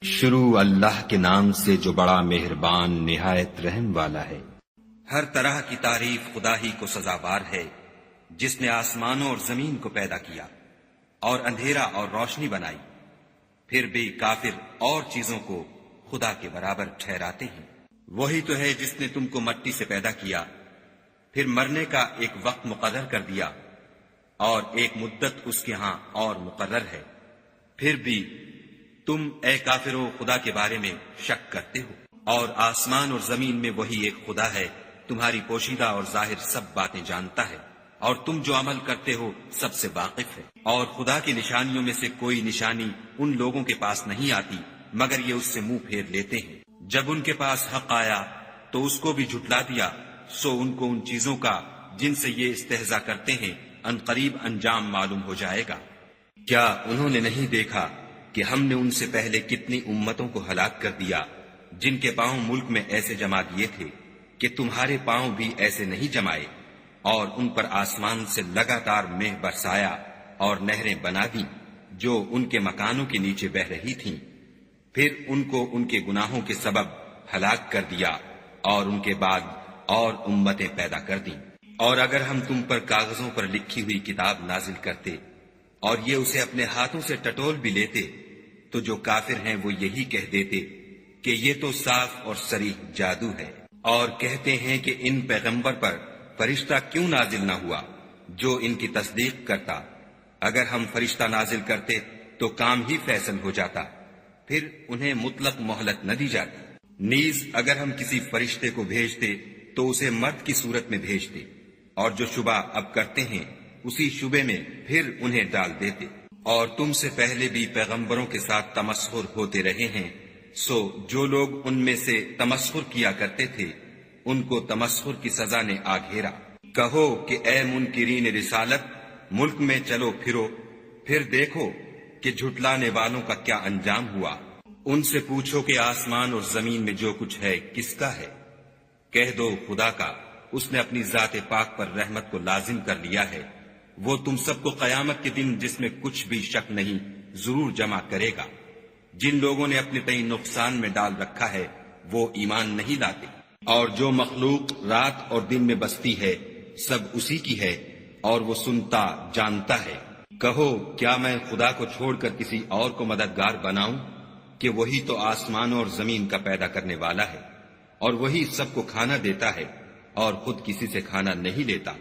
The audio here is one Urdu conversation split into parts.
شروع اللہ کے نام سے جو بڑا مہربان نہایت رحم والا ہے۔ ہر طرح کی تعریف خدا ہی کو سزاوار ہے، جس نے آسمانوں اور زمین کو پیدا کیا اور اندھیرا اور روشنی بنائی۔ پھر بھی کافر اور چیزوں کو خدا کے برابر ٹھہراتے ہیں۔ وہی تو ہے جس نے تم کو مٹی سے پیدا کیا، پھر مرنے کا ایک وقت مقرر کر دیا اور ایک مدت اس کے ہاں اور مقرر ہے۔ پھر بھی تم اے کافرو خدا کے بارے میں شک کرتے ہو، اور آسمان اور زمین میں وہی ایک خدا ہے، تمہاری پوشیدہ اور ظاہر سب باتیں جانتا ہے، اور تم جو عمل کرتے ہو سب سے واقف ہے۔ اور خدا کی نشانیوں میں سے کوئی نشانی ان لوگوں کے پاس نہیں آتی مگر یہ اس سے منہ پھیر لیتے ہیں۔ جب ان کے پاس حق آیا تو اس کو بھی جھٹلا دیا، سو ان کو ان چیزوں کا جن سے یہ استہزاء کرتے ہیں ان قریب انجام معلوم ہو جائے گا۔ کیا انہوں نے نہیں دیکھا کہ ہم نے ان سے پہلے کتنی امتوں کو ہلاک کر دیا جن کے پاؤں ملک میں ایسے جما دیے تھے کہ تمہارے پاؤں بھی ایسے نہیں جمائے، اور ان پر آسمان سے لگاتار مہ برسایا اور نہریں بنا دیں جو ان کے مکانوں کے نیچے بہ رہی تھیں۔ پھر ان کو ان کے گناہوں کے سبب ہلاک کر دیا اور ان کے بعد اور امتیں پیدا کر دیں۔ اور اگر ہم تم پر کاغذوں پر لکھی ہوئی کتاب نازل کرتے اور یہ اسے اپنے ہاتھوں سے ٹٹول بھی لیتے تو جو کافر ہیں وہ یہی کہہ دیتے کہ یہ تو صاف اور صریح جادو ہے، اور کہتے ہیں کہ ان پیغمبر پر فرشتہ کیوں نازل نہ ہوا جو ان کی تصدیق کرتا۔ اگر ہم فرشتہ نازل کرتے تو کام ہی فیصل ہو جاتا، پھر انہیں مطلق مہلت نہ دی جاتی۔ نیز اگر ہم کسی فرشتے کو بھیجتے تو اسے مرد کی صورت میں بھیجتے، اور جو شبہ اب کرتے ہیں اسی شبے میں پھر انہیں ڈال دیتے۔ اور تم سے پہلے بھی پیغمبروں کے ساتھ تمسخر ہوتے رہے ہیں، سو جو لوگ ان میں سے تمسخر کیا کرتے تھے ان کو تمسخر کی سزا نے آ گھیرا۔ کہو کہ اے منکرین رسالت، ملک میں چلو پھرو، پھر دیکھو کہ جھٹلانے والوں کا کیا انجام ہوا۔ ان سے پوچھو کہ آسمان اور زمین میں جو کچھ ہے کس کا ہے؟ کہہ دو خدا کا، اس نے اپنی ذات پاک پر رحمت کو لازم کر لیا ہے۔ وہ تم سب کو قیامت کے دن جس میں کچھ بھی شک نہیں ضرور جمع کرے گا۔ جن لوگوں نے اپنے تئیں نقصان میں ڈال رکھا ہے وہ ایمان نہیں لاتے، اور جو مخلوق رات اور دن میں بستی ہے سب اسی کی ہے، اور وہ سنتا جانتا ہے۔ کہو کیا میں خدا کو چھوڑ کر کسی اور کو مددگار بناؤں کہ وہی تو آسمان اور زمین کا پیدا کرنے والا ہے، اور وہی سب کو کھانا دیتا ہے اور خود کسی سے کھانا نہیں لیتا۔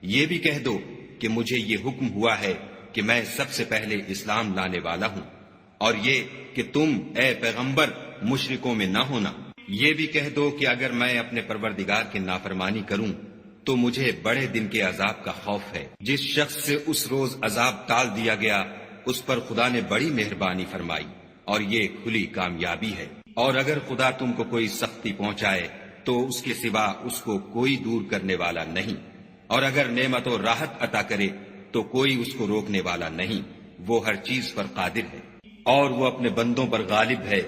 یہ بھی کہہ دو کہ مجھے یہ حکم ہوا ہے کہ میں سب سے پہلے اسلام لانے والا ہوں، اور یہ کہ تم اے پیغمبر مشرکوں میں نہ ہونا۔ یہ بھی کہہ دو کہ اگر میں اپنے پروردگار کی نافرمانی کروں تو مجھے بڑے دن کے عذاب کا خوف ہے۔ جس شخص سے اس روز عذاب ٹال دیا گیا اس پر خدا نے بڑی مہربانی فرمائی، اور یہ کھلی کامیابی ہے۔ اور اگر خدا تم کو کوئی سختی پہنچائے تو اس کے سوا اس کو کوئی دور کرنے والا نہیں، اور اگر نعمت و راحت عطا کرے تو کوئی اس کو روکنے والا نہیں۔ وہ ہر چیز پر قادر ہے، اور وہ اپنے بندوں پر غالب ہے،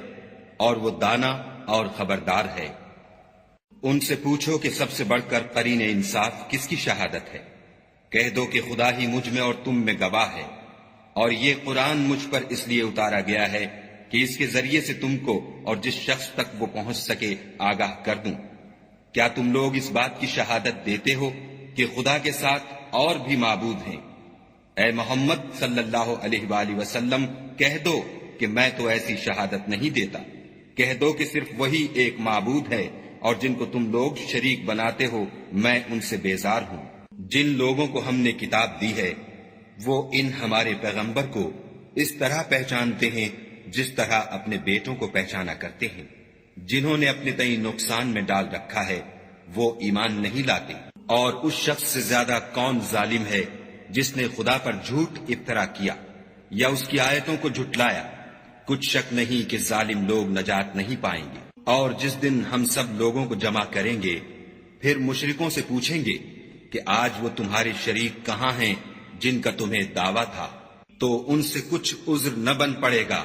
اور وہ دانا اور خبردار ہے۔ ان سے پوچھو کہ سب سے بڑھ کر قرین انصاف کس کی شہادت ہے؟ کہہ دو کہ خدا ہی مجھ میں اور تم میں گواہ ہے، اور یہ قرآن مجھ پر اس لیے اتارا گیا ہے کہ اس کے ذریعے سے تم کو اور جس شخص تک وہ پہنچ سکے آگاہ کر دوں۔ کیا تم لوگ اس بات کی شہادت دیتے ہو کہ خدا کے ساتھ اور بھی معبود ہیں؟ اے محمد صلی اللہ علیہ وآلہ وسلم کہہ دو کہ میں تو ایسی شہادت نہیں دیتا۔ کہہ دو کہ صرف وہی ایک معبود ہے، اور جن کو تم لوگ شریک بناتے ہو میں ان سے بیزار ہوں۔ جن لوگوں کو ہم نے کتاب دی ہے وہ ان ہمارے پیغمبر کو اس طرح پہچانتے ہیں جس طرح اپنے بیٹوں کو پہچانا کرتے ہیں۔ جنہوں نے اپنے تئیں نقصان میں ڈال رکھا ہے وہ ایمان نہیں لاتے۔ اور اس شخص سے زیادہ کون ظالم ہے جس نے خدا پر جھوٹ افطرا کیا یا اس کی آیتوں کو جھٹلایا؟ کچھ شک نہیں کہ ظالم لوگ نجات نہیں پائیں گے۔ اور جس دن ہم سب لوگوں کو جمع کریں گے پھر مشرکوں سے پوچھیں گے کہ آج وہ تمہارے شریک کہاں ہیں جن کا تمہیں دعویٰ تھا؟ تو ان سے کچھ عذر نہ بن پڑے گا،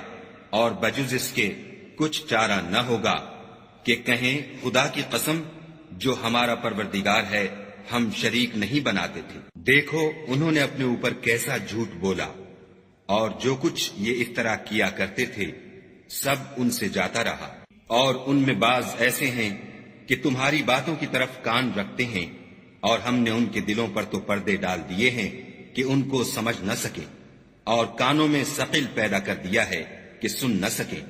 اور بجز اس کے کچھ چارہ نہ ہوگا کہ کہیں خدا کی قسم جو ہمارا پروردگار ہے ہم شریک نہیں بناتے تھے۔ دیکھو انہوں نے اپنے اوپر کیسا جھوٹ بولا، اور جو کچھ یہ افطرا کیا کرتے تھے سب ان سے جاتا رہا، اور ان میں بعض ایسے ہیں کہ تمہاری باتوں کی طرف کان رکھتے ہیں، اور ہم نے ان کے دلوں پر تو پردے ڈال دیے ہیں کہ ان کو سمجھ نہ سکیں، اور کانوں میں ثقل پیدا کر دیا ہے کہ سن نہ سکیں،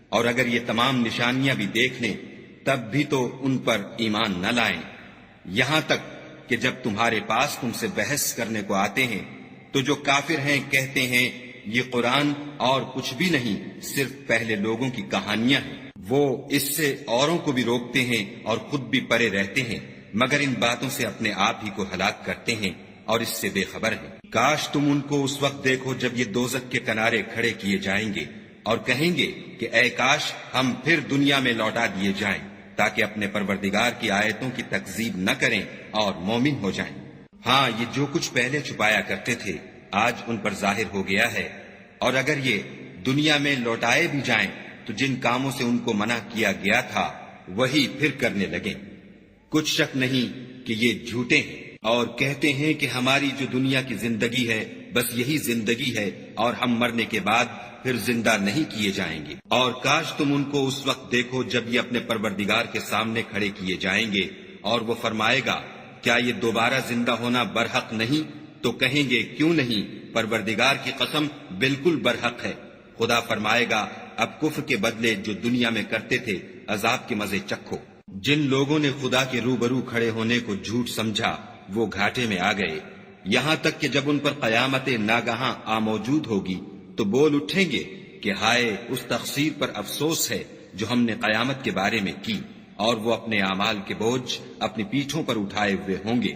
اور اگر یہ تمام نشانیاں بھی دیکھ لیں تب بھی تو ان پر ایمان نہ لائیں، یہاں تک کہ جب تمہارے پاس تم سے بحث کرنے کو آتے ہیں تو جو کافر ہیں کہتے ہیں یہ قرآن اور کچھ بھی نہیں، صرف پہلے لوگوں کی کہانیاں ہیں۔ وہ اس سے اوروں کو بھی روکتے ہیں اور خود بھی پرے رہتے ہیں، مگر ان باتوں سے اپنے آپ ہی کو ہلاک کرتے ہیں اور اس سے بے خبر ہیں۔ کاش تم ان کو اس وقت دیکھو جب یہ دوزخ کے کنارے کھڑے کیے جائیں گے اور کہیں گے کہ اے کاش ہم پھر دنیا میں لوٹا دیے جائیں تاکہ اپنے پروردگار کی آیتوں کی تکذیب نہ کریں اور مومن ہو جائیں۔ ہاں، یہ جو کچھ پہلے چھپایا کرتے تھے آج ان پر ظاہر ہو گیا ہے، اور اگر یہ دنیا میں لوٹائے بھی جائیں تو جن کاموں سے ان کو منع کیا گیا تھا وہی پھر کرنے لگیں۔ کچھ شک نہیں کہ یہ جھوٹے ہیں اور کہتے ہیں کہ ہماری جو دنیا کی زندگی ہے بس یہی زندگی ہے اور ہم مرنے کے بعد پھر زندہ نہیں کیے جائیں گے۔ اور کاش تم ان کو اس وقت دیکھو جب یہ اپنے پروردگار کے سامنے کھڑے کیے جائیں گے اور وہ فرمائے گا کیا یہ دوبارہ زندہ ہونا برحق نہیں؟ تو کہیں گے کیوں نہیں، پروردگار کی قسم بالکل برحق ہے۔ خدا فرمائے گا اب کفر کے بدلے جو دنیا میں کرتے تھے عذاب کے مزے چکھو۔ جن لوگوں نے خدا کے روبرو کھڑے ہونے کو جھوٹ سمجھا وہ گھاٹے میں آ گئے، یہاں تک کہ جب ان پر قیامت ناگہاں آ موجود ہوگی تو بول اٹھیں گے کہ ہائے اس تقصیر پر افسوس ہے جو ہم نے قیامت کے بارے میں کی، اور وہ اپنے اعمال کے بوجھ اپنی پیٹھوں پر اٹھائے ہوئے ہوں گے۔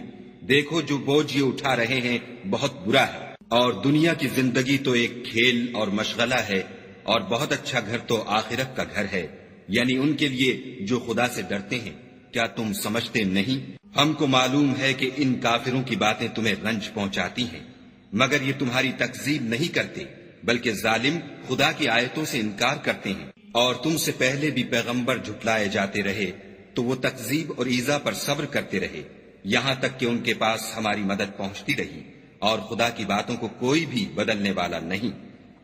دیکھو جو بوجھ یہ اٹھا رہے ہیں بہت برا ہے، اور دنیا کی زندگی تو ایک کھیل اور مشغلہ ہے، اور بہت اچھا گھر تو آخرت کا گھر ہے، یعنی ان کے لیے جو خدا سے ڈرتے ہیں۔ کیا تم سمجھتے نہیں؟ ہم کو معلوم ہے کہ ان کافروں کی باتیں تمہیں رنج پہنچاتی ہیں، مگر یہ تمہاری تکذیب نہیں کرتے، بلکہ ظالم خدا کی آیتوں سے انکار کرتے ہیں۔ اور تم سے پہلے بھی پیغمبر جھٹلائے جاتے رہے تو وہ تکذیب اور ایذا پر صبر کرتے رہے، یہاں تک کہ ان کے پاس ہماری مدد پہنچتی رہی، اور خدا کی باتوں کو کوئی بھی بدلنے والا نہیں۔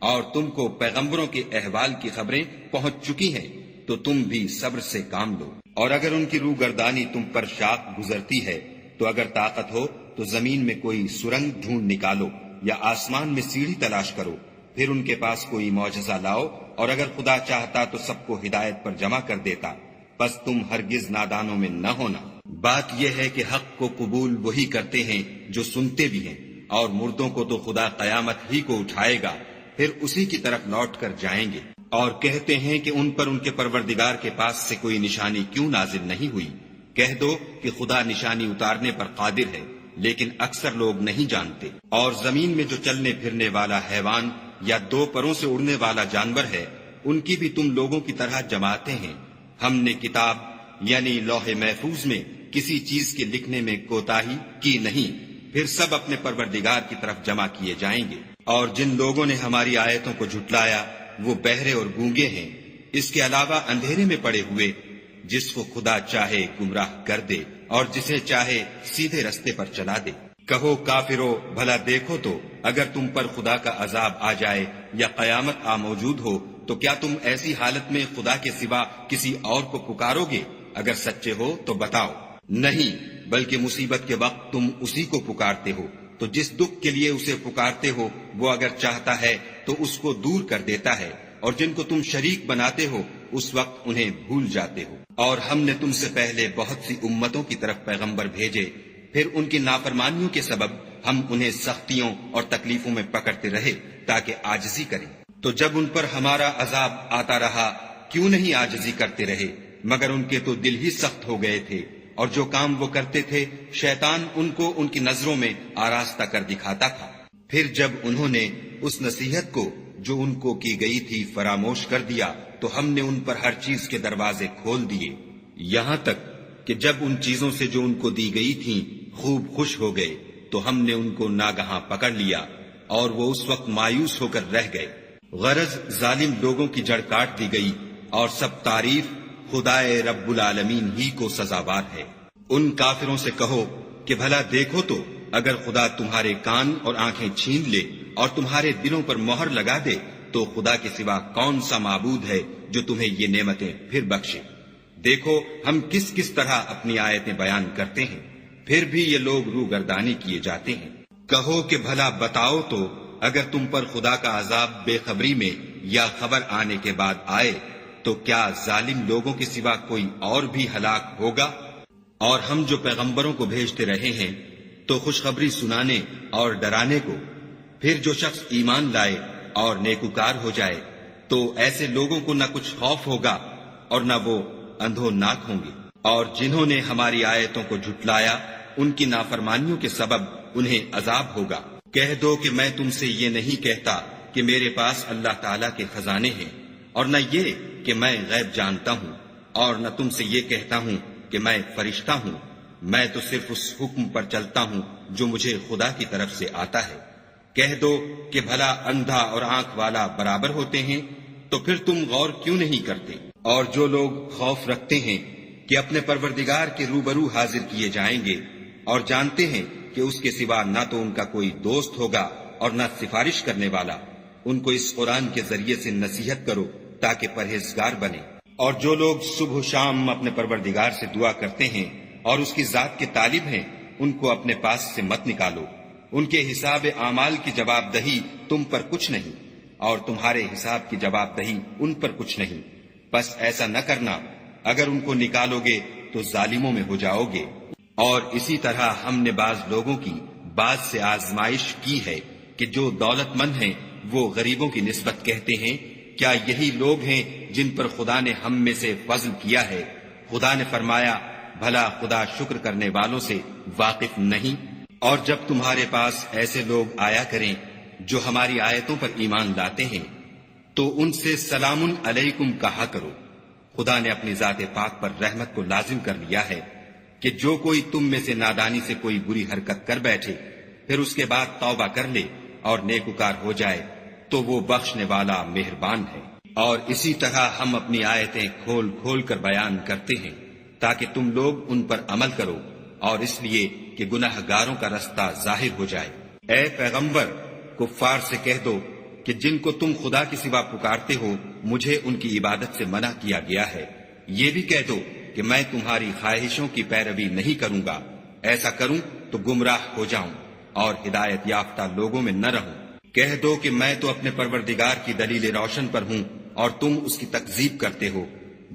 اور تم کو پیغمبروں کے احوال کی خبریں پہنچ چکی ہیں تو تم بھی صبر سے کام لو۔ اور اگر ان کی روگردانی تم پر شاق گزرتی ہے تو اگر طاقت ہو تو زمین میں کوئی سرنگ ڈھونڈ نکالو یا آسمان میں سیڑھی تلاش کرو، پھر ان کے پاس کوئی معجزہ لاؤ، اور اگر خدا چاہتا تو سب کو ہدایت پر جمع کر دیتا، بس تم ہرگز نادانوں میں نہ ہونا۔ بات یہ ہے کہ حق کو قبول وہی کرتے ہیں جو سنتے بھی ہیں، اور مردوں کو تو خدا قیامت ہی کو اٹھائے گا، پھر اسی کی طرف لوٹ کر جائیں گے۔ اور کہتے ہیں کہ ان پر ان کے پروردگار کے پاس سے کوئی نشانی کیوں نازل نہیں ہوئی؟ کہہ دو کہ خدا نشانی اتارنے پر قادر ہے، لیکن اکثر لوگ نہیں جانتے۔ اور زمین میں جو چلنے پھرنے والا حیوان یا دو پروں سے اڑنے والا جانور ہے ان کی بھی تم لوگوں کی طرح جماعتیں ہیں۔ ہم نے کتاب یعنی لوح محفوظ میں کسی چیز کے لکھنے میں کوتاہی کی نہیں، پھر سب اپنے پروردگار کی طرف جمع کیے جائیں گے۔ اور جن لوگوں نے ہماری آیتوں کو جھٹلایا وہ بہرے اور گونگے ہیں، اس کے علاوہ اندھیرے میں پڑے ہوئے، جس کو خدا چاہے گمراہ کر دے اور جسے چاہے سیدھے رستے پر چلا دے۔ کہو کافرو بھلا دیکھو تو اگر تم پر خدا کا عذاب آ جائے یا قیامت آ موجود ہو تو کیا تم ایسی حالت میں خدا کے سوا کسی اور کو پکارو گے؟ اگر سچے ہو تو بتاؤ۔ نہیں، بلکہ مصیبت کے وقت تم اسی کو پکارتے ہو، تو جس دکھ کے لیے اسے پکارتے ہو وہ اگر چاہتا ہے تو اس کو دور کر دیتا ہے، اور جن کو تم شریک بناتے ہو اس وقت انہیں بھول جاتے ہو۔ اور ہم نے تم سے پہلے بہت سی امتوں کی طرف پیغمبر بھیجے، پھر ان کی نافرمانیوں کے سبب ہم انہیں سختیوں اور تکلیفوں میں پکڑتے رہے تاکہ عاجزی کریں۔ تو جب ان پر ہمارا عذاب آتا رہا کیوں نہیں عاجزی کرتے رہے، مگر ان کے تو دل ہی سخت ہو گئے تھے، اور جو کام وہ کرتے تھے شیطان ان کو ان کی نظروں میں آراستہ کر دکھاتا تھا۔ پھر جب انہوں نے اس نصیحت کو جو ان کو کی گئی تھی فراموش کر دیا تو ہم نے ان پر ہر چیز کے دروازے کھول دیے، یہاں تک کہ جب ان چیزوں سے جو ان کو دی گئی تھیں خوب خوش ہو گئے تو ہم نے ان کو ناگہاں پکڑ لیا، اور وہ اس وقت مایوس ہو کر رہ گئے۔ غرض ظالم لوگوں کی جڑ کاٹ دی گئی، اور سب تعریف خدائے رب العالمین ہی کو سزاوار ہے۔ ان کافروں سے کہو کہ بھلا دیکھو تو اگر خدا تمہارے کان اور آنکھیں چھین لے اور تمہارے دلوں پر مہر لگا دے تو خدا کے سوا کون سا معبود ہے جو تمہیں یہ نعمتیں پھر بخشے؟ دیکھو ہم کس کس طرح اپنی آیتیں بیان کرتے ہیں، پھر بھی یہ لوگ روگردانی کیے جاتے ہیں۔ کہو کہ بھلا بتاؤ تو اگر تم پر خدا کا عذاب بے خبری میں یا خبر آنے کے بعد آئے تو کیا ظالم لوگوں کے سوا کوئی اور بھی ہلاک ہوگا؟ اور ہم جو پیغمبروں کو بھیجتے رہے ہیں تو خوشخبری سنانے اور ڈرانے کو، پھر جو شخص ایمان لائے اور نیکوکار ہو جائے تو ایسے لوگوں کو نہ کچھ خوف ہوگا اور نہ وہ اندھوناک ہوں گے۔ اور جنہوں نے ہماری آیتوں کو جھٹلایا ان کی نافرمانیوں کے سبب انہیں عذاب ہوگا۔ کہہ دو کہ میں تم سے یہ نہیں کہتا کہ میرے پاس اللہ تعالیٰ کے خزانے ہیں، اور نہ یہ کہ میں غیب جانتا ہوں، اور نہ تم سے یہ کہتا ہوں کہ میں فرشتہ ہوں۔ میں تو صرف اس حکم پر چلتا ہوں جو مجھے خدا کی طرف سے آتا ہے۔ کہہ دو کہ بھلا اندھا اور آنکھ والا برابر ہوتے ہیں؟ تو پھر تم غور کیوں نہیں کرتے؟ اور جو لوگ خوف رکھتے ہیں کہ اپنے پروردگار کے روبرو حاضر کیے جائیں گے اور جانتے ہیں کہ اس کے سوا نہ تو ان کا کوئی دوست ہوگا اور نہ سفارش کرنے والا، ان کو اس قرآن کے ذریعے سے نصیحت کرو تاکہ پرہیزگار بنے۔ اور جو لوگ صبح و شام اپنے پروردگار سے دعا کرتے ہیں اور اس کی ذات کے طالب ہیں، ان کو اپنے پاس سے مت نکالو۔ ان کے حساب اعمال کی جواب دہی تم پر کچھ نہیں، اور تمہارے حساب کی جواب دہی ان پر کچھ نہیں۔ بس ایسا نہ کرنا، اگر ان کو نکالو گے تو ظالموں میں ہو جاؤ گے۔ اور اسی طرح ہم نے بعض لوگوں کی بعض سے آزمائش کی ہے کہ جو دولت مند ہیں وہ غریبوں کی نسبت کہتے ہیں کیا یہی لوگ ہیں جن پر خدا نے ہم میں سے فضل کیا ہے؟ خدا نے فرمایا بھلا خدا شکر کرنے والوں سے واقف نہیں؟ اور جب تمہارے پاس ایسے لوگ آیا کریں جو ہماری آیتوں پر ایمان لاتے ہیں تو ان سے سلام علیکم کہا کرو۔ خدا نے اپنی ذات پاک پر رحمت کو لازم کر لیا ہے کہ جو کوئی تم میں سے نادانی سے کوئی بری حرکت کر بیٹھے پھر اس کے بعد توبہ کر لے اور نیکوکار ہو جائے تو وہ بخشنے والا مہربان ہے۔ اور اسی طرح ہم اپنی آیتیں کھول کھول کر بیان کرتے ہیں تاکہ تم لوگ ان پر عمل کرو، اور اس لیے کہ گناہ گاروں کا رستہ ظاہر ہو جائے۔ اے پیغمبر، کفار سے کہہ دو کہ جن کو تم خدا کے سوا پکارتے ہو مجھے ان کی عبادت سے منع کیا گیا ہے۔ یہ بھی کہہ دو کہ میں تمہاری خواہشوں کی پیروی نہیں کروں گا، ایسا کروں تو گمراہ ہو جاؤں اور ہدایت یافتہ لوگوں میں نہ رہوں۔ کہہ دو کہ میں تو اپنے پروردگار کی دلیل روشن پر ہوں اور تم اس کی تکذیب کرتے ہو۔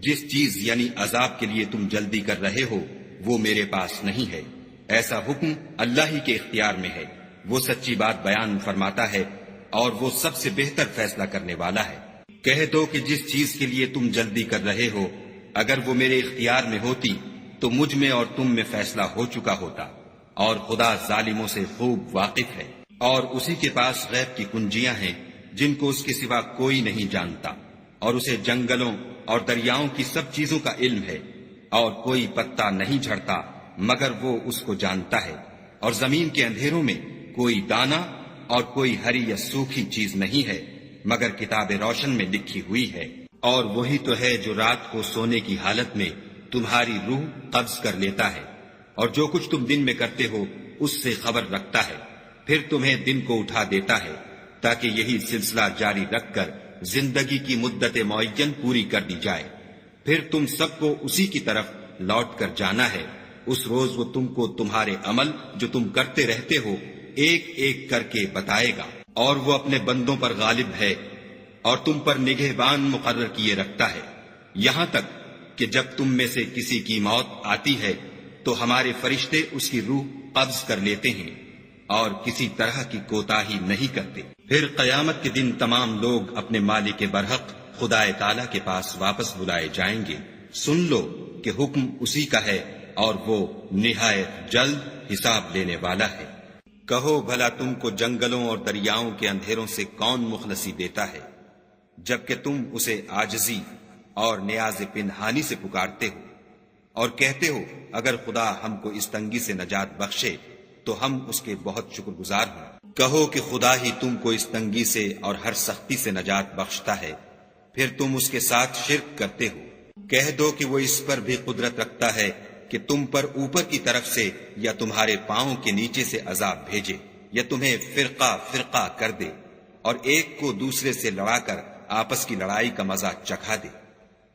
جس چیز یعنی عذاب کے لیے تم جلدی کر رہے ہو وہ میرے پاس نہیں ہے، ایسا حکم اللہ ہی کے اختیار میں ہے۔ وہ سچی بات بیان فرماتا ہے اور وہ سب سے بہتر فیصلہ کرنے والا ہے۔ کہہ دو کہ جس چیز کے لیے تم جلدی کر رہے ہو اگر وہ میرے اختیار میں ہوتی تو مجھ میں اور تم میں فیصلہ ہو چکا ہوتا، اور خدا ظالموں سے خوب واقف ہے۔ اور اسی کے پاس غیب کی کنجیاں ہیں جن کو اس کے سوا کوئی نہیں جانتا، اور اسے جنگلوں اور دریاؤں کی سب چیزوں کا علم ہے، اور کوئی پتا نہیں جھڑتا مگر وہ اس کو جانتا ہے، اور زمین کے اندھیروں میں کوئی دانہ اور کوئی ہری یا سوکھی چیز نہیں ہے مگر کتاب روشن میں لکھی ہوئی ہے۔ اور وہی تو ہے جو رات کو سونے کی حالت میں تمہاری روح قبض کر لیتا ہے، اور جو کچھ تم دن میں کرتے ہو اس سے خبر رکھتا ہے، پھر تمہیں دن کو اٹھا دیتا ہے تاکہ یہی سلسلہ جاری رکھ کر زندگی کی مدت معین پوری کر دی جائے۔ پھر تم سب کو اسی کی طرف لوٹ کر جانا ہے۔ اس روز وہ تم کو تمہارے عمل جو تم کرتے رہتے ہو ایک ایک کر کے بتائے گا، اور وہ اپنے بندوں پر غالب ہے اور تم پر نگہبان مقرر کیے رکھتا ہے، یہاں تک کہ جب تم میں سے کسی کی موت آتی ہے تو ہمارے فرشتے اس کی روح قبض کر لیتے ہیں اور کسی طرح کی کوتاہی نہیں کرتے۔ پھر قیامت کے دن تمام لوگ اپنے مالک برحق خدا تعالی کے پاس واپس بلائے جائیں گے۔ سن لو کہ حکم اسی کا ہے اور وہ نہایت جلد حساب لینے والا ہے۔ کہو بھلا تم کو جنگلوں اور دریاؤں کے اندھیروں سے کون مخلصی دیتا ہے جبکہ تم اسے عاجزی اور نیاز پنہانی سے پکارتے ہو اور کہتے ہو اگر خدا ہم کو اس تنگی سے نجات بخشے تو ہم اس کے بہت شکر گزار ہوں۔ کہو کہ خدا ہی تم کو اس تنگی سے اور ہر سختی سے نجات بخشتا ہے، پھر تم اس کے ساتھ شرک کرتے ہو۔ کہہ دو کہ وہ اس پر بھی قدرت رکھتا ہے کہ تم پر اوپر کی طرف سے یا تمہارے پاؤں کے نیچے سے عذاب بھیجے یا تمہیں فرقہ فرقہ کر دے، اور ایک کو دوسرے سے لڑا کر آپس کی لڑائی کا مزہ چکھا دے۔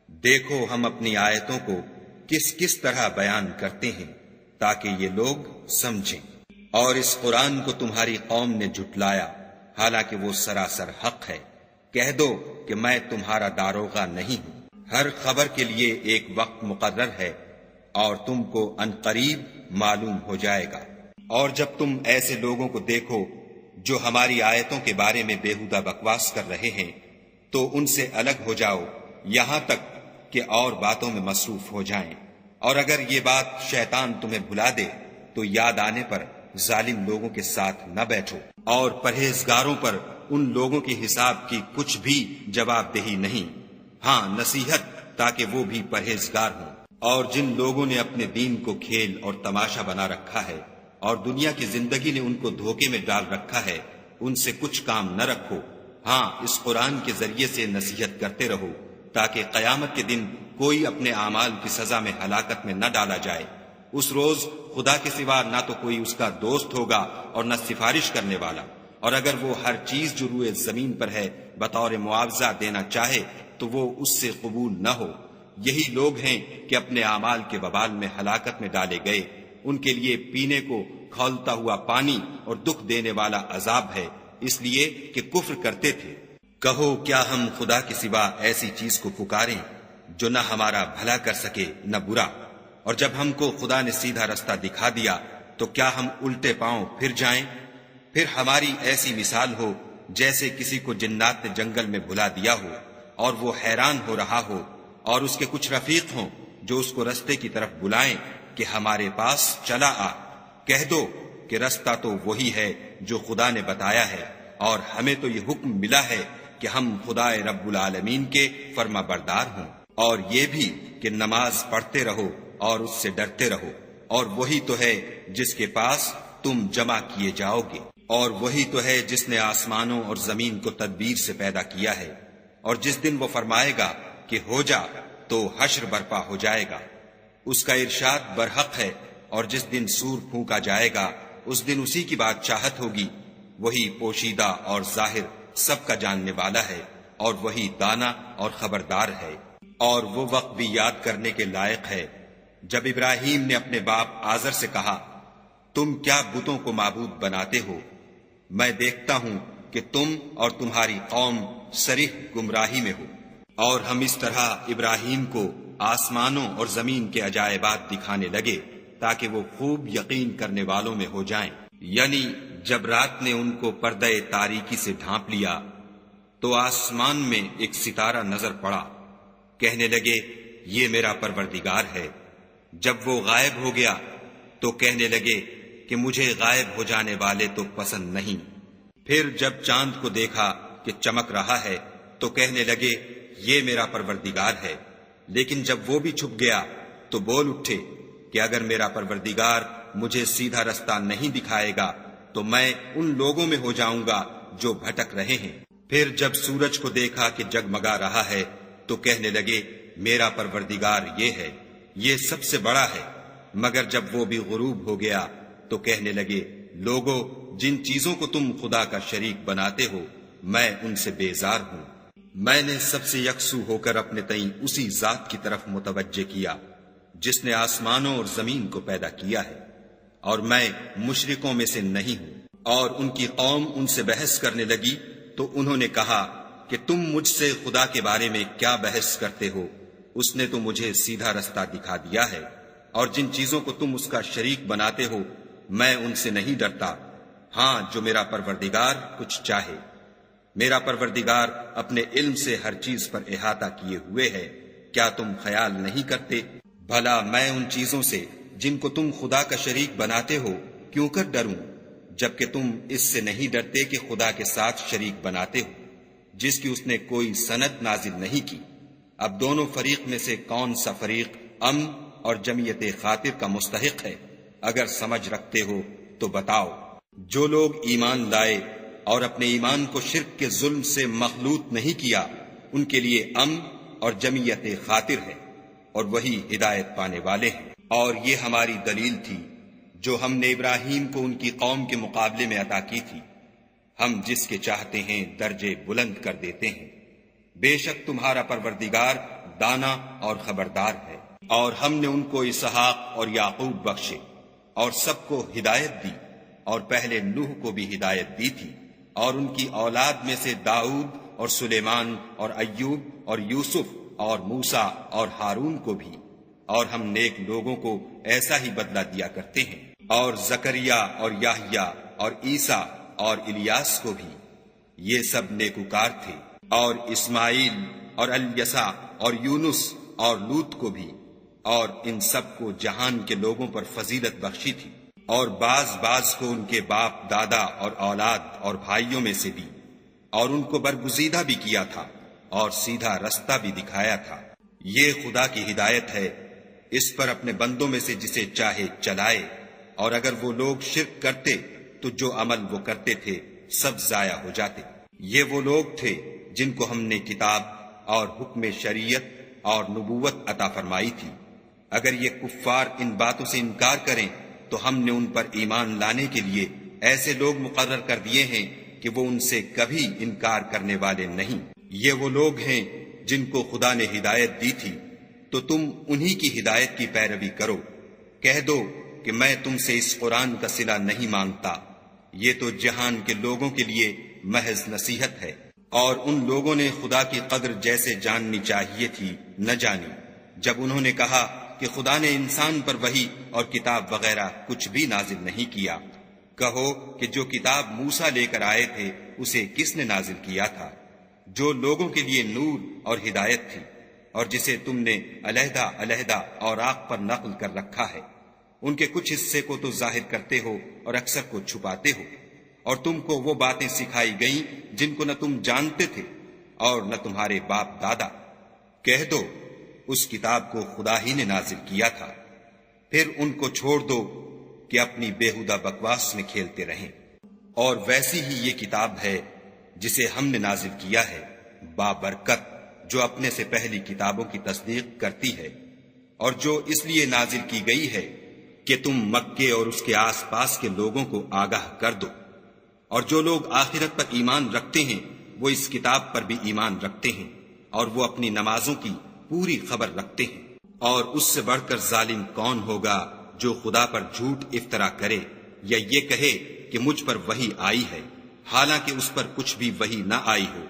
دیکھو ہم اپنی آیتوں کو کس کس طرح بیان کرتے ہیں تاکہ یہ لوگ سمجھیں۔ اور اس قرآن کو تمہاری قوم نے جھٹلایا حالانکہ وہ سراسر حق ہے۔ کہہ دو کہ میں تمہارا داروغہ نہیں ہوں۔ ہر خبر کے لیے ایک وقت مقرر ہے اور تم کو عنقریب معلوم ہو جائے گا۔ اور جب تم ایسے لوگوں کو دیکھو جو ہماری آیتوں کے بارے میں بےہودہ بکواس کر رہے ہیں تو ان سے الگ ہو جاؤ یہاں تک کہ اور باتوں میں مصروف ہو جائیں۔ اور اگر یہ بات شیطان تمہیں بھلا دے تو یاد آنے پر ظالم لوگوں کے ساتھ نہ بیٹھو، اور پرہیزگاروں پر ان لوگوں کے حساب کی کچھ بھی جواب دہی نہیں، ہاں نصیحت تاکہ وہ بھی پرہیزگار ہوں۔ اور جن لوگوں نے اپنے دین کو کھیل اور تماشا بنا رکھا ہے اور دنیا کی زندگی نے ان کو دھوکے میں ڈال رکھا ہے، ان سے کچھ کام نہ رکھو، ہاں اس قرآن کے ذریعے سے نصیحت کرتے رہو تاکہ قیامت کے دن کوئی اپنے اعمال کی سزا میں ہلاکت میں نہ ڈالا جائے۔ اس روز خدا کے سوا نہ تو کوئی اس کا دوست ہوگا اور نہ سفارش کرنے والا، اور اگر وہ ہر چیز جو روئے زمین پر ہے بطور معاوضہ دینا چاہے تو وہ اس سے قبول نہ ہو۔ یہی لوگ ہیں کہ اپنے اعمال کے وبال میں ہلاکت میں ڈالے گئے، ان کے لیے پینے کو کھولتا ہوا پانی اور دکھ دینے والا عذاب ہے، اس لیے کہ کفر کرتے تھے۔ کہو کیا ہم خدا کے سوا ایسی چیز کو پکاریں جو نہ ہمارا بھلا کر سکے نہ برا؟ اور جب ہم کو خدا نے سیدھا رستہ دکھا دیا تو کیا ہم الٹے پاؤں پھر جائیں؟ پھر ہماری ایسی مثال ہو جیسے کسی کو جنات نے جنگل میں بھلا دیا ہو اور وہ حیران ہو رہا ہو، اور اس کے کچھ رفیق ہوں جو اس کو رستے کی طرف بلائیں کہ ہمارے پاس چلا آ۔ کہہ دو کہ رستہ تو وہی ہے جو خدا نے بتایا ہے، اور ہمیں تو یہ حکم ملا ہے کہ ہم خدا رب العالمین کے فرما بردار ہوں، اور یہ بھی کہ نماز پڑھتے رہو اور اس سے ڈرتے رہو، اور وہی تو ہے جس کے پاس تم جمع کیے جاؤ گے، اور وہی تو ہے جس نے آسمانوں اور زمین کو تدبیر سے پیدا کیا ہے، اور جس دن وہ فرمائے گا کہ ہو جا تو حشر برپا ہو جائے گا، اس کا ارشاد برحق ہے، اور جس دن سور پھونکا جائے گا اس دن اسی کی بادشاہت ہوگی، وہی پوشیدہ اور ظاہر سب کا جاننے والا ہے، اور وہی دانا اور خبردار ہے۔ اور وہ وقت بھی یاد کرنے کے لائق ہے جب ابراہیم نے اپنے باپ آزر سے کہا، تم کیا بتوں کو معبود بناتے ہو؟ میں دیکھتا ہوں کہ تم اور تمہاری قوم صریح گمراہی میں ہو۔ اور ہم اس طرح ابراہیم کو آسمانوں اور زمین کے عجائبات دکھانے لگے تاکہ وہ خوب یقین کرنے والوں میں ہو جائیں۔ یعنی جب رات نے ان کو پردہ تاریکی سے ڈھانپ لیا تو آسمان میں ایک ستارہ نظر پڑا، کہنے لگے یہ میرا پروردگار ہے۔ جب وہ غائب ہو گیا تو کہنے لگے کہ مجھے غائب ہو جانے والے تو پسند نہیں۔ پھر جب چاند کو دیکھا کہ چمک رہا ہے تو کہنے لگے یہ میرا پروردگار ہے۔ لیکن جب وہ بھی چھپ گیا تو بول اٹھے کہ اگر میرا پروردگار مجھے سیدھا رستہ نہیں دکھائے گا تو میں ان لوگوں میں ہو جاؤں گا جو بھٹک رہے ہیں۔ پھر جب سورج کو دیکھا کہ جگمگا رہا ہے تو کہنے لگے میرا پروردگار یہ ہے، یہ سب سے بڑا ہے۔ مگر جب وہ بھی غروب ہو گیا تو کہنے لگے لوگو جن چیزوں کو تم خدا کا شریک بناتے ہو میں ان سے بیزار ہوں۔ میں نے سب سے یکسو ہو کر اپنے تئیں اسی ذات کی طرف متوجہ کیا جس نے آسمانوں اور زمین کو پیدا کیا ہے، اور میں مشرکوں میں سے نہیں ہوں۔ اور ان کی قوم ان سے بحث کرنے لگی تو انہوں نے کہا کہ تم مجھ سے خدا کے بارے میں کیا بحث کرتے ہو؟ اس نے تو مجھے سیدھا رستہ دکھا دیا ہے، اور جن چیزوں کو تم اس کا شریک بناتے ہو میں ان سے نہیں ڈرتا، ہاں جو میرا پروردگار کچھ چاہے۔ میرا پروردگار اپنے علم سے ہر چیز پر احاطہ کیے ہوئے ہے، کیا تم خیال نہیں کرتے؟ بھلا میں ان چیزوں سے جن کو تم خدا کا شریک بناتے ہو کیوں کر ڈروں، جبکہ تم اس سے نہیں ڈرتے کہ خدا کے ساتھ شریک بناتے ہو جس کی اس نے کوئی سند نازل نہیں کی۔ اب دونوں فریق میں سے کون سا فریق امن اور جمعیت خاطر کا مستحق ہے؟ اگر سمجھ رکھتے ہو تو بتاؤ۔ جو لوگ ایمان لائے اور اپنے ایمان کو شرک کے ظلم سے مخلوط نہیں کیا ان کے لیے امن اور جمعیت خاطر ہے، اور وہی ہدایت پانے والے ہیں۔ اور یہ ہماری دلیل تھی جو ہم نے ابراہیم کو ان کی قوم کے مقابلے میں عطا کی تھی۔ ہم جس کے چاہتے ہیں درجے بلند کر دیتے ہیں۔ بے شک تمہارا پروردگار دانا اور خبردار ہے۔ اور ہم نے ان کو اسحاق اور یعقوب بخشے اور سب کو ہدایت دی، اور پہلے نوح کو بھی ہدایت دی تھی، اور ان کی اولاد میں سے داؤد اور سلیمان اور ایوب اور یوسف اور موسیٰ اور ہارون کو بھی، اور ہم نیک لوگوں کو ایسا ہی بدلہ دیا کرتے ہیں، اور زکریا اور یحییٰ اور عیسیٰ اور الیاس کو بھی، یہ سب نیکوکار تھے، اور اسماعیل اور الیسع اور یونس اور لوط کو بھی، اور ان سب کو جہان کے لوگوں پر فضیلت بخشی تھی، اور بعض کو ان کے باپ دادا اور اولاد اور بھائیوں میں سے بھی، اور ان کو برگزیدہ بھی کیا تھا اور سیدھا رستہ بھی دکھایا تھا۔ یہ خدا کی ہدایت ہے، اس پر اپنے بندوں میں سے جسے چاہے چلائے، اور اگر وہ لوگ شرک کرتے تو جو عمل وہ کرتے تھے سب ضائع ہو جاتے۔ یہ وہ لوگ تھے جن کو ہم نے کتاب اور حکم شریعت اور نبوت عطا فرمائی تھی۔ اگر یہ کفار ان باتوں سے انکار کریں تو ہم نے ان پر ایمان لانے کے لیے ایسے لوگ مقرر کر دیے ہیں کہ وہ ان سے کبھی انکار کرنے والے نہیں۔ یہ وہ لوگ ہیں جن کو خدا نے ہدایت دی تھی، تو تم انہی کی ہدایت کی پیروی کرو۔ کہہ دو کہ میں تم سے اس قرآن کا صلہ نہیں مانگتا، یہ تو جہان کے لوگوں کے لیے محض نصیحت ہے۔ اور ان لوگوں نے خدا کی قدر جیسے جاننی چاہیے تھی نہ جانی، جب انہوں نے کہا کہ خدا نے انسان پر وحی اور کتاب وغیرہ کچھ بھی نازل نہیں کیا۔ کہو کہ جو کتاب موسیٰ لے کر آئے تھے اسے کس نے نازل کیا تھا، جو لوگوں کے لیے نور اور ہدایت تھی، اور جسے تم نے علیحدہ علیحدہ اوراق پر نقل کر رکھا ہے۔ ان کے کچھ حصے کو تو ظاہر کرتے ہو اور اکثر کو چھپاتے ہو، اور تم کو وہ باتیں سکھائی گئیں جن کو نہ تم جانتے تھے اور نہ تمہارے باپ دادا۔ کہہ دو اس کتاب کو خدا ہی نے نازل کیا تھا، پھر ان کو چھوڑ دو کہ اپنی بیہودہ بکواس میں کھیلتے رہیں۔ اور ویسی ہی یہ کتاب ہے جسے ہم نے نازل کیا ہے، بابرکت، جو اپنے سے پہلی کتابوں کی تصدیق کرتی ہے، اور جو اس لیے نازل کی گئی ہے کہ تم مکے اور اس کے آس پاس کے لوگوں کو آگاہ کر دو، اور جو لوگ آخرت پر ایمان رکھتے ہیں وہ اس کتاب پر بھی ایمان رکھتے ہیں، اور وہ اپنی نمازوں کی پوری خبر رکھتے ہیں۔ اور اس سے بڑھ کر ظالم کون ہوگا جو خدا پر جھوٹ افطرا کرے یا یہ کہے کہ مجھ پر وحی آئی ہے حالانکہ اس پر کچھ بھی وحی نہ آئی ہو،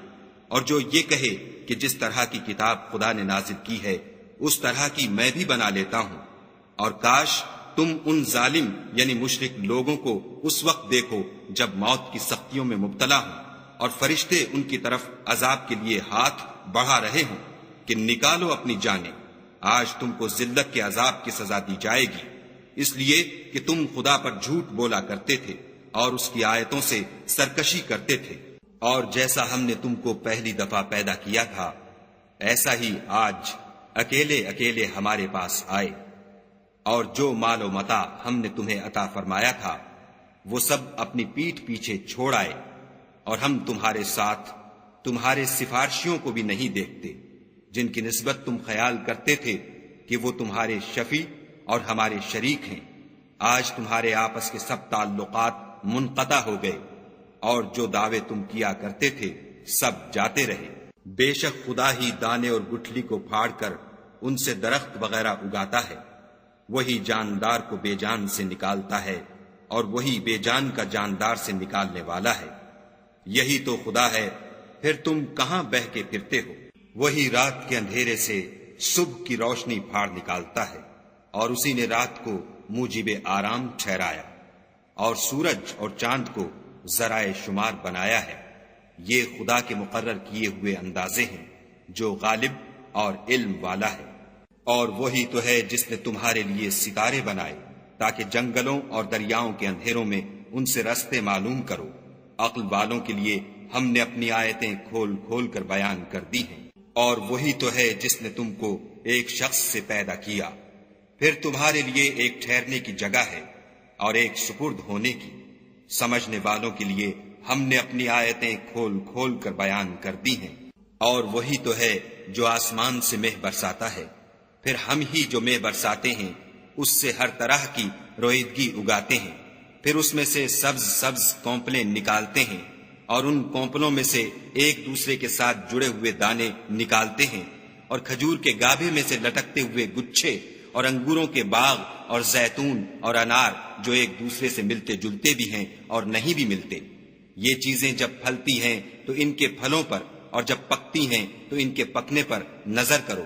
اور جو یہ کہے کہ جس طرح کی کتاب خدا نے نازل کی ہے اس طرح کی میں بھی بنا لیتا ہوں۔ اور کاش تم ان ظالم یعنی مشرک لوگوں کو اس وقت دیکھو جب موت کی سختیوں میں مبتلا ہوں اور فرشتے ان کی طرف عذاب کے لیے ہاتھ بڑھا رہے ہوں کہ نکالو اپنی جانیں، آج تم کو ذلت کے عذاب کی سزا دی جائے گی، اس لیے کہ تم خدا پر جھوٹ بولا کرتے تھے اور اس کی آیتوں سے سرکشی کرتے تھے۔ اور جیسا ہم نے تم کو پہلی دفعہ پیدا کیا تھا ایسا ہی آج اکیلے اکیلے ہمارے پاس آئے، اور جو مال و متاع ہم نے تمہیں عطا فرمایا تھا وہ سب اپنی پیٹھ پیچھے چھوڑ آئے، اور ہم تمہارے ساتھ تمہارے سفارشیوں کو بھی نہیں دیکھتے جن کی نسبت تم خیال کرتے تھے کہ وہ تمہارے شفیع اور ہمارے شریک ہیں۔ آج تمہارے آپس کے سب تعلقات منقطع ہو گئے، اور جو دعوے تم کیا کرتے تھے سب جاتے رہے۔ بے شک خدا ہی دانے اور گٹھلی کو پھاڑ کر ان سے درخت وغیرہ اگاتا ہے، وہی جاندار کو بے جان سے نکالتا ہے، اور وہی بے جان کا جاندار سے نکالنے والا ہے۔ یہی تو خدا ہے، پھر تم کہاں بہہ کے پھرتے ہو؟ وہی رات کے اندھیرے سے صبح کی روشنی پھاڑ نکالتا ہے، اور اسی نے رات کو موجب آرام ٹھہرایا، اور سورج اور چاند کو ذرائع شمار بنایا ہے۔ یہ خدا کے مقرر کیے ہوئے اندازے ہیں جو غالب اور علم والا ہے۔ اور وہی تو ہے جس نے تمہارے لیے ستارے بنائے تاکہ جنگلوں اور دریاؤں کے اندھیروں میں ان سے رستے معلوم کرو۔ عقل والوں کے لیے ہم نے اپنی آیتیں کھول کھول کر بیان کر دی ہیں۔ اور وہی تو ہے جس نے تم کو ایک شخص سے پیدا کیا، پھر تمہارے لیے ایک ٹھہرنے کی جگہ ہے اور ایک سپرد ہونے کی۔ سمجھنے والوں کے لیے ہم نے اپنی آیتیں کھول کھول کر بیان کر دی ہیں۔ اور وہی تو ہے جو آسمان سے مہ برساتا ہے، پھر ہم ہی جو مہ برساتے ہیں اس سے ہر طرح کی رویدگی اگاتے ہیں، پھر اس میں سے سبز سبز کونپلیں نکالتے ہیں، اور ان پونپلوں میں سے ایک دوسرے کے ساتھ جڑے ہوئے دانے نکالتے ہیں، اور کھجور کے گابھے میں سے لٹکتے ہوئے گچھے، اور انگوروں کے باغ اور زیتون اور انار جو ایک دوسرے سے ملتے جلتے بھی ہیں اور نہیں بھی ملتے۔ یہ چیزیں جب پھلتی ہیں تو ان کے پھلوں پر، اور جب پکتی ہیں تو ان کے پکنے پر نظر کرو۔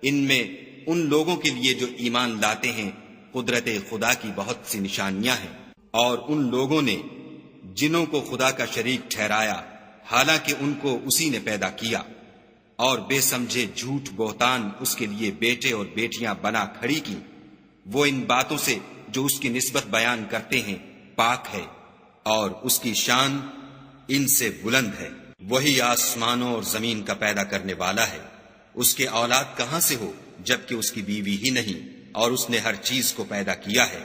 ان میں ان لوگوں کے لیے جو ایمان لاتے ہیں قدرت خدا کی بہت سی نشانیاں ہیں، اور ان لوگوں نے جنوں کو خدا کا شریک ٹھہرایا حالانکہ ان کو اسی نے پیدا کیا، اور بے سمجھے جھوٹ بہتان اس کے لیے بیٹے اور بیٹیاں بنا کھڑی کی۔ وہ ان باتوں سے جو اس کی نسبت بیان کرتے ہیں پاک ہے، اور اس کی شان ان سے بلند ہے۔ وہی آسمانوں اور زمین کا پیدا کرنے والا ہے، اس کے اولاد کہاں سے ہو جبکہ اس کی بیوی ہی نہیں، اور اس نے ہر چیز کو پیدا کیا ہے،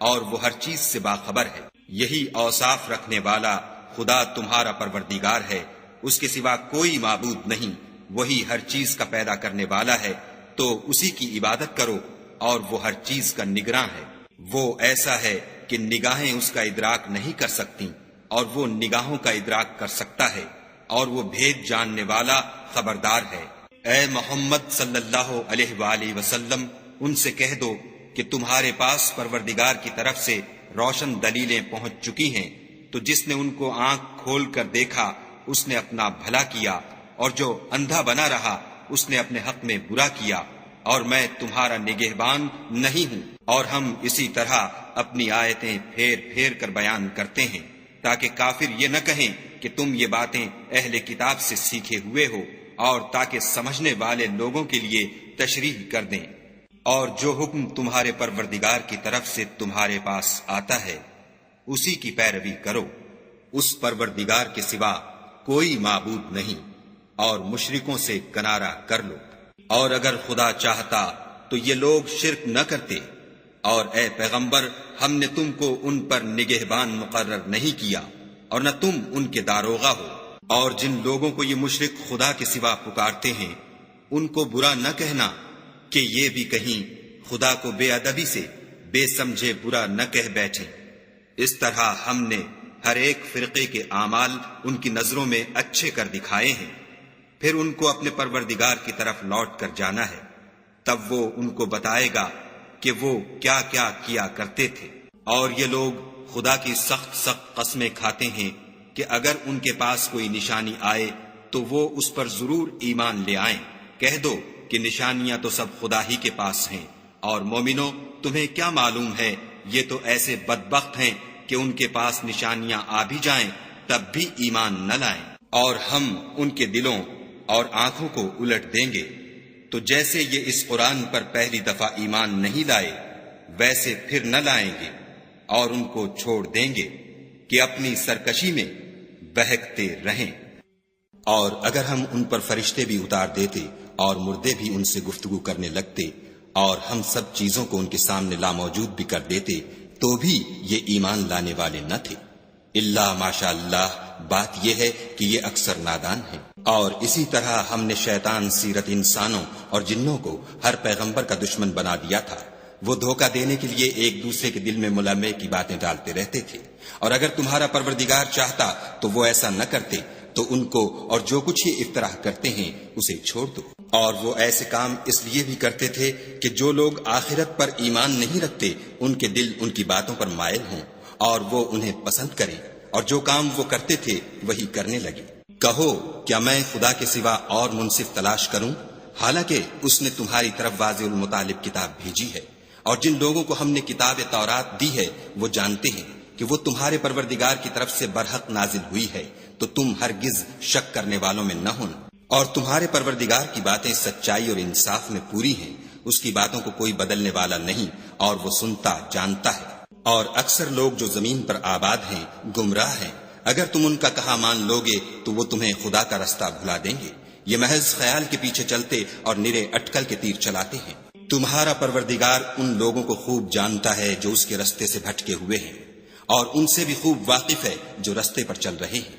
اور وہ ہر چیز سے باخبر ہے۔ یہی اوصاف رکھنے والا خدا تمہارا پروردگار ہے، اس کے سوا کوئی معبود نہیں۔ وہی ہر چیز کا پیدا کرنے والا ہے، تو اسی کی عبادت کرو، اور وہ ہر چیز کا نگراں ہے۔ وہ ایسا ہے کہ نگاہیں اس کا ادراک نہیں کر سکتی، اور وہ نگاہوں کا ادراک کر سکتا ہے، اور وہ بھید جاننے والا خبردار ہے۔ اے محمد صلی اللہ علیہ وآلہ وسلم، ان سے کہہ دو کہ تمہارے پاس پروردگار کی طرف سے روشن دلیلیں پہنچ چکی ہیں، تو جس نے ان کو آنکھ کھول کر دیکھا اس نے اپنا بھلا کیا، اور جو اندھا بنا رہا اس نے اپنے حق میں برا کیا، اور میں تمہارا نگہبان نہیں ہوں۔ اور ہم اسی طرح اپنی آیتیں پھیر پھیر کر بیان کرتے ہیں تاکہ کافر یہ نہ کہیں کہ تم یہ باتیں اہل کتاب سے سیکھے ہوئے ہو، اور تاکہ سمجھنے والے لوگوں کے لیے تشریح کر دیں۔ اور جو حکم تمہارے پروردگار کی طرف سے تمہارے پاس آتا ہے اسی کی پیروی کرو، اس پروردگار کے سوا کوئی معبود نہیں، اور مشرکوں سے کنارہ کر لو۔ اور اگر خدا چاہتا تو یہ لوگ شرک نہ کرتے، اور اے پیغمبر ہم نے تم کو ان پر نگہبان مقرر نہیں کیا، اور نہ تم ان کے داروغہ ہو۔ اور جن لوگوں کو یہ مشرک خدا کے سوا پکارتے ہیں ان کو برا نہ کہنا کہ یہ بھی کہیں خدا کو بے ادبی سے بے سمجھے برا نہ کہہ بیٹھیں۔ اس طرح ہم نے ہر ایک فرقے کے اعمال ان کی نظروں میں اچھے کر دکھائے ہیں، پھر ان کو اپنے پروردگار کی طرف لوٹ کر جانا ہے، تب وہ ان کو بتائے گا کہ وہ کیا کیا کیا کرتے تھے۔ اور یہ لوگ خدا کی سخت سخت قسمیں کھاتے ہیں کہ اگر ان کے پاس کوئی نشانی آئے تو وہ اس پر ضرور ایمان لے آئیں۔ کہہ دو کہ نشانیاں تو سب خدا ہی کے پاس ہیں، اور مومنو تمہیں کیا معلوم ہے یہ تو ایسے بدبخت ہیں کہ ان کے پاس نشانیاں آ بھی جائیں تب بھی ایمان نہ لائیں۔ اور ہم ان کے دلوں اور آنکھوں کو الٹ دیں گے، تو جیسے یہ اس قرآن پر پہلی دفعہ ایمان نہیں لائے ویسے پھر نہ لائیں گے، اور ان کو چھوڑ دیں گے کہ اپنی سرکشی میں بہکتے رہیں۔ اور اگر ہم ان پر فرشتے بھی اتار دیتے اور مردے بھی ان سے گفتگو کرنے لگتے، اور ہم سب چیزوں کو ان کے سامنے لاموجود بھی کر دیتے، تو بھی یہ ایمان لانے والے نہ تھے۔ اللہ ماشاء اللہ، بات یہ ہے کہ یہ اکثر نادان ہیں۔ اور اسی طرح ہم نے شیطان سیرت انسانوں اور جنوں کو ہر پیغمبر کا دشمن بنا دیا تھا۔ وہ دھوکہ دینے کے لیے ایک دوسرے کے دل میں ملمے کی باتیں ڈالتے رہتے تھے، اور اگر تمہارا پروردگار چاہتا تو وہ ایسا نہ کرتے، تو ان کو اور جو کچھ یہ افطراح کرتے ہیں اسے چھوڑ دو۔ اور وہ ایسے کام اس لیے بھی کرتے تھے کہ جو لوگ آخرت پر ایمان نہیں رکھتے ان کے دل ان کی باتوں پر مائل ہوں، اور وہ انہیں پسند کریں، اور جو کام وہ کرتے تھے وہی کرنے لگے۔ کہو کیا میں خدا کے سوا اور منصف تلاش کروں، حالانکہ اس نے تمہاری طرف واضح المطالب کتاب بھیجی ہے۔ اور جن لوگوں کو ہم نے کتاب تورات دی ہے وہ جانتے ہیں کہ وہ تمہارے پروردگار کی طرف سے برحق نازل ہوئی ہے، تو تم ہرگز شک کرنے والوں میں نہ ہونا۔ اور تمہارے پروردگار کی باتیں سچائی اور انصاف میں پوری ہیں، اس کی باتوں کو کوئی بدلنے والا نہیں، اور وہ سنتا جانتا ہے۔ اور اکثر لوگ جو زمین پر آباد ہیں گمراہ ہیں، اگر تم ان کا کہا مان لوگے تو وہ تمہیں خدا کا رستہ بھلا دیں گے۔ یہ محض خیال کے پیچھے چلتے اور نرے اٹکل کے تیر چلاتے ہیں۔ تمہارا پروردگار ان لوگوں کو خوب جانتا ہے جو اس کے رستے سے بھٹکے ہوئے ہیں، اور ان سے بھی خوب واقف ہے جو رستے پر چل رہے ہیں۔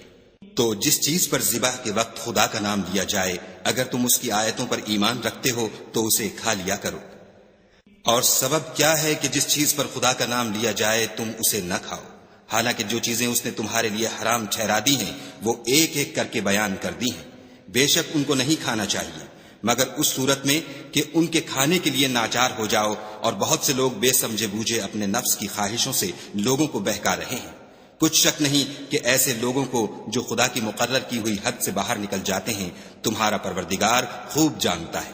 تو جس چیز پر ذبح کے وقت خدا کا نام لیا جائے، اگر تم اس کی آیتوں پر ایمان رکھتے ہو تو اسے کھا لیا کرو۔ اور سبب کیا ہے کہ جس چیز پر خدا کا نام لیا جائے تم اسے نہ کھاؤ، حالانکہ جو چیزیں اس نے تمہارے لیے حرام ٹھہرا دی ہیں وہ ایک ایک کر کے بیان کر دی ہیں۔ بے شک ان کو نہیں کھانا چاہیے مگر اس صورت میں کہ ان کے کھانے کے لیے ناچار ہو جاؤ، اور بہت سے لوگ بے سمجھے بوجھے اپنے نفس کی خواہشوں سے لوگوں کو بہکا رہے ہیں۔ کچھ شک نہیں کہ ایسے لوگوں کو جو خدا کی مقرر کی ہوئی حد سے باہر نکل جاتے ہیں تمہارا پروردگار خوب جانتا ہے۔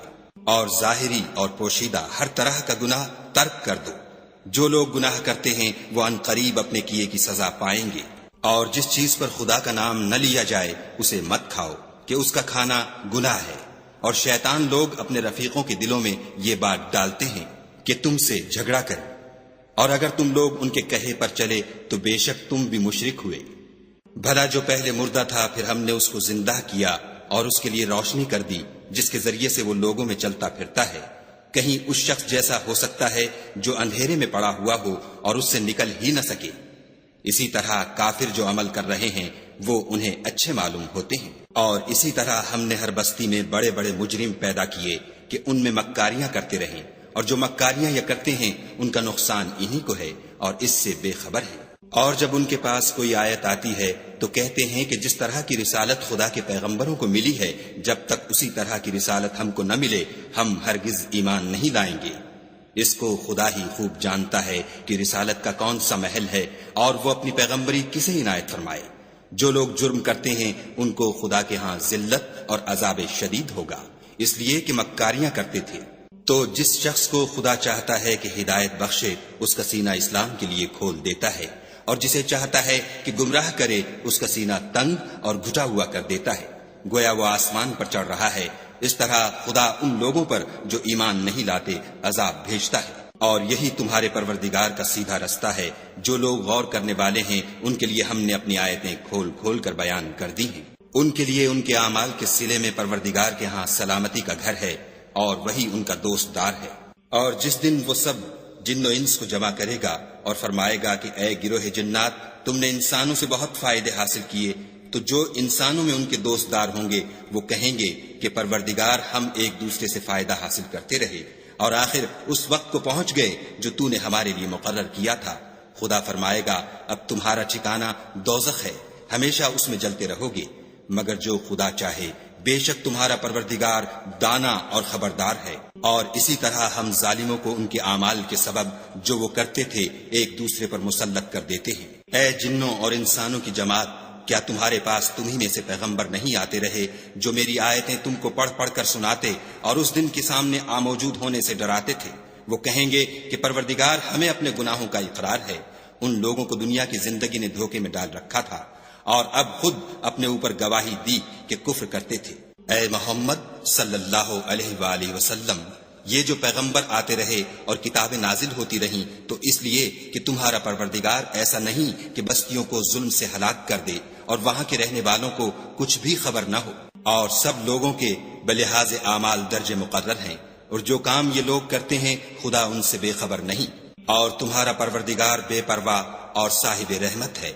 اور ظاہری اور پوشیدہ ہر طرح کا گناہ ترک کر دو۔ جو لوگ گناہ کرتے ہیں وہ ان قریب اپنے کیے کی سزا پائیں گے۔ اور جس چیز پر خدا کا نام نہ لیا جائے اسے مت کھاؤ کہ اس کا کھانا گناہ ہے، اور شیطان لوگ اپنے رفیقوں کے دلوں میں یہ بات ڈالتے ہیں کہ تم سے جھگڑا کریں، اور اگر تم لوگ ان کے کہے پر چلے تو بے شک تم بھی مشرک ہوئے۔ بھلا جو پہلے مردہ تھا پھر ہم نے اس کو زندہ کیا اور اس کے لیے روشنی کر دی جس کے ذریعے سے وہ لوگوں میں چلتا پھرتا ہے، کہیں اس شخص جیسا ہو سکتا ہے جو اندھیرے میں پڑا ہوا ہو اور اس سے نکل ہی نہ سکے۔ اسی طرح کافر جو عمل کر رہے ہیں وہ انہیں اچھے معلوم ہوتے ہیں۔ اور اسی طرح ہم نے ہر بستی میں بڑے بڑے مجرم پیدا کیے کہ ان میں مکاریاں کرتے رہیں، اور جو مکاریاں یہ کرتے ہیں ان کا نقصان انہی کو ہے اور اس سے بے خبر ہے۔ اور جب ان کے پاس کوئی آیت آتی ہے تو کہتے ہیں کہ جس طرح کی رسالت خدا کے پیغمبروں کو ملی ہے جب تک اسی طرح کی رسالت ہم کو نہ ملے ہم ہرگز ایمان نہیں لائیں گے۔ اس کو خدا ہی خوب جانتا ہے کہ رسالت کا کون سا محل ہے اور وہ اپنی پیغمبری کسے عنایت فرمائے۔ جو لوگ جرم کرتے ہیں ان کو خدا کے ہاں ذلت اور عذاب شدید ہوگا، اس لیے کہ مکاریاں کرتے تھے۔ تو جس شخص کو خدا چاہتا ہے کہ ہدایت بخشے اس کا سینہ اسلام کے لیے کھول دیتا ہے، اور جسے چاہتا ہے کہ گمراہ کرے اس کا سینہ تنگ اور گھٹا ہوا کر دیتا ہے، گویا وہ آسمان پر چڑھ رہا ہے۔ اس طرح خدا ان لوگوں پر جو ایمان نہیں لاتے عذاب بھیجتا ہے۔ اور یہی تمہارے پروردگار کا سیدھا رستہ ہے۔ جو لوگ غور کرنے والے ہیں ان کے لیے ہم نے اپنی آیتیں کھول کھول کر بیان کر دی ہیں۔ ان کے لیے ان کے اعمال کے صلے میں پروردگار کے ہاں سلامتی کا گھر ہے، اور وہی ان کا دوست دار ہے۔ اور جس دن وہ سب جن و انس کو جمع کرے گا اور فرمائے گا کہ اے گروہ جنات، تم نے انسانوں سے بہت فائدے حاصل کیے، تو جو انسانوں میں ان کے دوست دار ہوں گے وہ کہیں گے کہ پروردگار ہم ایک دوسرے سے فائدہ حاصل کرتے رہے، اور آخر اس وقت کو پہنچ گئے جو تو نے ہمارے لیے مقرر کیا تھا۔ خدا فرمائے گا اب تمہارا ٹھکانہ دوزخ ہے، ہمیشہ اس میں جلتے رہو گے، مگر جو خدا چاہے، بے شک تمہارا پروردگار دانا اور خبردار ہے۔ اور اسی طرح ہم ظالموں کو ان کے اعمال کے سبب جو وہ کرتے تھے ایک دوسرے پر مسلط کر دیتے ہیں۔ اے جنوں اور انسانوں کی جماعت، کیا تمہارے پاس تمہیں میں سے پیغمبر نہیں آتے رہے جو میری آیتیں تم کو پڑھ پڑھ کر سناتے اور اس دن کے سامنے موجود ہونے سے ڈراتے تھے؟ وہ کہیں گے کہ پروردگار ہمیں اپنے گناہوں کا اقرار ہے۔ ان لوگوں کو دنیا کی زندگی نے دھوکے میں ڈال رکھا تھا اور اب خود اپنے اوپر گواہی دی کہ کفر کرتے تھے۔ اے محمد صلی اللہ علیہ وآلہ وسلم، یہ جو پیغمبر آتے رہے اور کتابیں نازل ہوتی رہیں تو اس لیے کہ تمہارا پروردگار ایسا نہیں کہ بستیوں کو ظلم سے ہلاک کر دے اور وہاں کے رہنے والوں کو کچھ بھی خبر نہ ہو، اور سب لوگوں کے بلحاظ اعمال درجے مقرر ہیں، اور جو کام یہ لوگ کرتے ہیں خدا ان سے بے خبر نہیں۔ اور تمہارا پروردگار بے پرواہ اور صاحب رحمت ہے،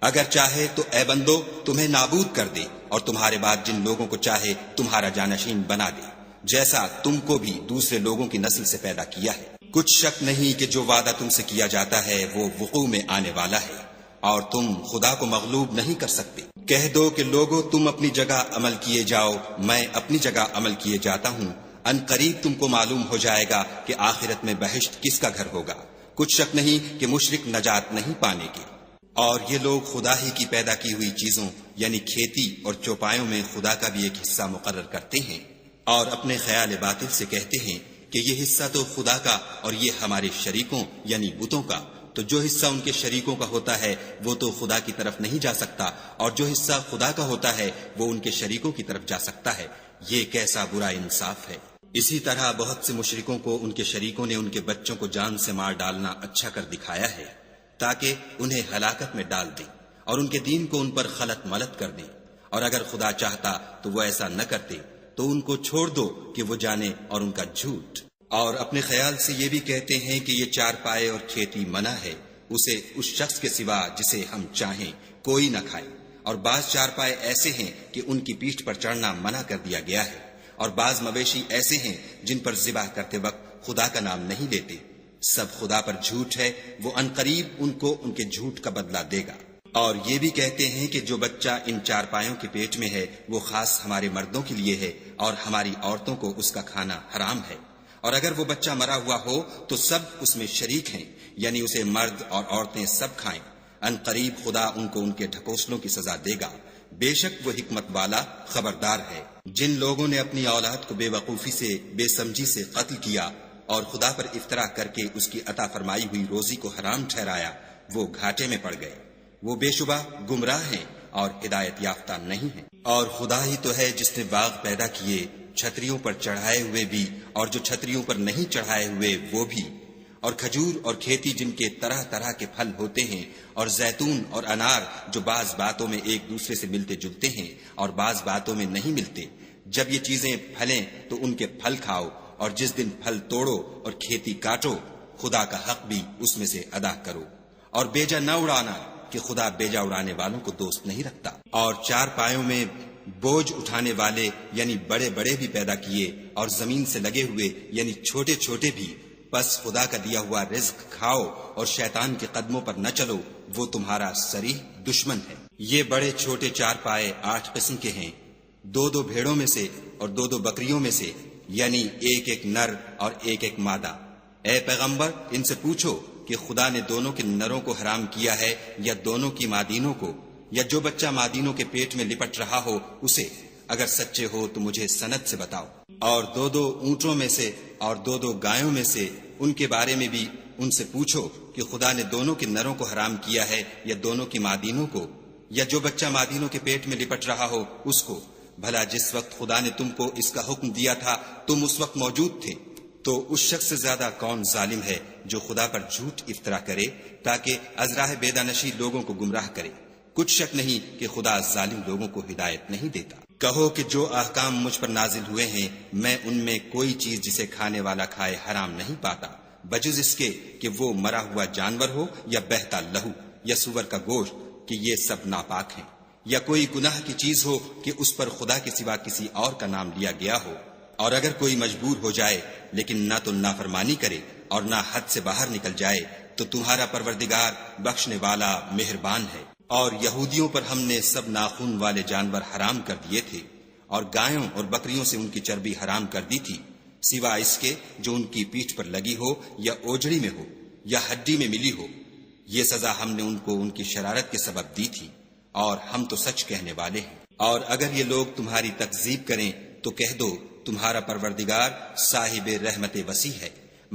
اگر چاہے تو اے بندو تمہیں نابود کر دے اور تمہارے بعد جن لوگوں کو چاہے تمہارا جانشین بنا دے، جیسا تم کو بھی دوسرے لوگوں کی نسل سے پیدا کیا ہے۔ کچھ شک نہیں کہ جو وعدہ تم سے کیا جاتا ہے وہ وقوع میں آنے والا ہے، اور تم خدا کو مغلوب نہیں کر سکتے۔ کہہ دو کہ لوگو تم اپنی جگہ عمل کیے جاؤ، میں اپنی جگہ عمل کیے جاتا ہوں، ان قریب تم کو معلوم ہو جائے گا کہ آخرت میں بہشت کس کا گھر ہوگا۔ کچھ شک نہیں کہ مشرک نجات نہیں پانے گے۔ اور یہ لوگ خدا ہی کی پیدا کی ہوئی چیزوں یعنی کھیتی اور چوپایوں میں خدا کا بھی ایک حصہ مقرر کرتے ہیں، اور اپنے خیال باطل سے کہتے ہیں کہ یہ حصہ تو خدا کا اور یہ ہمارے شریکوں یعنی بتوں کا، تو جو حصہ ان کے شریکوں کا ہوتا ہے وہ تو خدا کی طرف نہیں جا سکتا، اور جو حصہ خدا کا ہوتا ہے وہ ان کے شریکوں کی طرف جا سکتا ہے۔ یہ کیسا برا انصاف ہے۔ اسی طرح بہت سے مشرکوں کو ان کے شریکوں نے ان کے بچوں کو جان سے مار ڈالنا اچھا کر دکھایا ہے تاکہ انہیں ہلاکت میں ڈال دیں اور ان کے دین کو ان پر خلط ملط کر دیں، اور اگر خدا چاہتا تو وہ ایسا نہ کرتے، تو ان کو چھوڑ دو کہ وہ جانے اور ان کا جھوٹ۔ اور اپنے خیال سے یہ بھی کہتے ہیں کہ یہ چار پائے اور کھیتی منع ہے، اسے اس شخص کے سوا جسے ہم چاہیں کوئی نہ کھائے، اور بعض چار پائے ایسے ہیں کہ ان کی پیٹھ پر چڑھنا منع کر دیا گیا ہے، اور بعض مویشی ایسے ہیں جن پر ذبح کرتے وقت خدا کا نام نہیں لیتے، سب خدا پر جھوٹ ہے، وہ عنقریب ان کو ان کے جھوٹ کا بدلہ دے گا۔ اور یہ بھی کہتے ہیں کہ جو بچہ ان چارپایوں کے پیٹ میں ہے وہ خاص ہمارے مردوں کے لیے ہے اور ہماری عورتوں کو اس کا کھانا حرام ہے، اور اگر وہ بچہ مرا ہوا ہو تو سب اس میں شریک ہیں، یعنی اسے مرد اور عورتیں سب کھائیں۔ عنقریب خدا ان کو ان کے ڈھکوسلوں کی سزا دے گا، بے شک وہ حکمت والا خبردار ہے۔ جن لوگوں نے اپنی اولاد کو بے وقوفی سے، بے سمجھی سے قتل کیا اور خدا پر افطرا کر کے اس کی عطا فرمائی ہوئی روزی کو حرام ٹھہرایا، وہ گھاٹے میں پڑ گئے، وہ بے شبہ گمراہ ہیں اور ہدایت یافتہ نہیں ہیں۔ اور خدا ہی تو ہے جس نے باغ پیدا کیے، چھتریوں پر چڑھائے ہوئے بھی اور جو چھتریوں پر نہیں چڑھائے ہوئے وہ بھی، اور کھجور اور کھیتی جن کے طرح طرح کے پھل ہوتے ہیں، اور زیتون اور انار جو بعض باتوں میں ایک دوسرے سے ملتے جلتے ہیں اور بعض باتوں میں نہیں ملتے۔ جب یہ چیزیں پھلیں تو ان کے پھل کھاؤ، اور جس دن پھل توڑو اور کھیتی کاٹو، خدا کا حق بھی اس میں سے ادا کرو، اور بیجا نہ اڑانا کہ خدا بیجا اڑانے والوں کو دوست نہیں رکھتا۔ اور چار پایوں میں بوجھ اٹھانے والے یعنی بڑے بڑے بھی پیدا کیے، اور زمین سے لگے ہوئے یعنی چھوٹے چھوٹے بھی، پس خدا کا دیا ہوا رزق کھاؤ اور شیطان کے قدموں پر نہ چلو، وہ تمہارا صریح دشمن ہے۔ یہ بڑے چھوٹے چار پائے 8 قسم کے ہیں، 2 بھیڑوں میں سے اور 2 بکریوں میں سے، یعنی ایک نر اور ایک مادہ۔ اے پیغمبر ان سے پوچھو کہ خدا نے دونوں کے نروں کو حرام کیا ہے یا دونوں کی مادینوں کو، یا جو بچہ مادینوں کے پیٹ میں لپٹ رہا ہو اسے؟ اگر سچے ہو تو مجھے سند سے بتاؤ۔ اور 2 اونٹوں میں سے اور 2 گایوں میں سے، ان کے بارے میں بھی ان سے پوچھو کہ خدا نے دونوں کے نروں کو حرام کیا ہے یا دونوں کی مادینوں کو، یا جو بچہ مادینوں کے پیٹ میں لپٹ رہا ہو اس کو؟ بھلا جس وقت خدا نے تم کو اس کا حکم دیا تھا تم اس وقت موجود تھے؟ تو اس شخص سے زیادہ کون ظالم ہے جو خدا پر جھوٹ افطرا کرے تاکہ از راہ بیدانشی لوگوں کو گمراہ کرے؟ کچھ شک نہیں کہ خدا ظالم لوگوں کو ہدایت نہیں دیتا۔ کہو کہ جو احکام مجھ پر نازل ہوئے ہیں میں ان میں کوئی چیز جسے کھانے والا کھائے حرام نہیں پاتا، بجز اس کے کہ وہ مرا ہوا جانور ہو یا بہتا لہو یا سور کا گوشت، کہ یہ سب ناپاک ہیں، یا کوئی گناہ کی چیز ہو کہ اس پر خدا کے سوا کسی اور کا نام لیا گیا ہو۔ اور اگر کوئی مجبور ہو جائے لیکن نہ تو نافرمانی کرے اور نہ حد سے باہر نکل جائے تو تمہارا پروردگار بخشنے والا مہربان ہے۔ اور یہودیوں پر ہم نے سب ناخون والے جانور حرام کر دیے تھے، اور گایوں اور بکریوں سے ان کی چربی حرام کر دی تھی، سوا اس کے جو ان کی پیٹھ پر لگی ہو یا اوجڑی میں ہو یا ہڈی میں ملی ہو۔ یہ سزا ہم نے ان کو ان کی شرارت کے سبب دی تھی، اور ہم تو سچ کہنے والے ہیں۔ اور اگر یہ لوگ تمہاری تکذیب کریں تو کہہ دو تمہارا پروردگار صاحب رحمت وسیع ہے،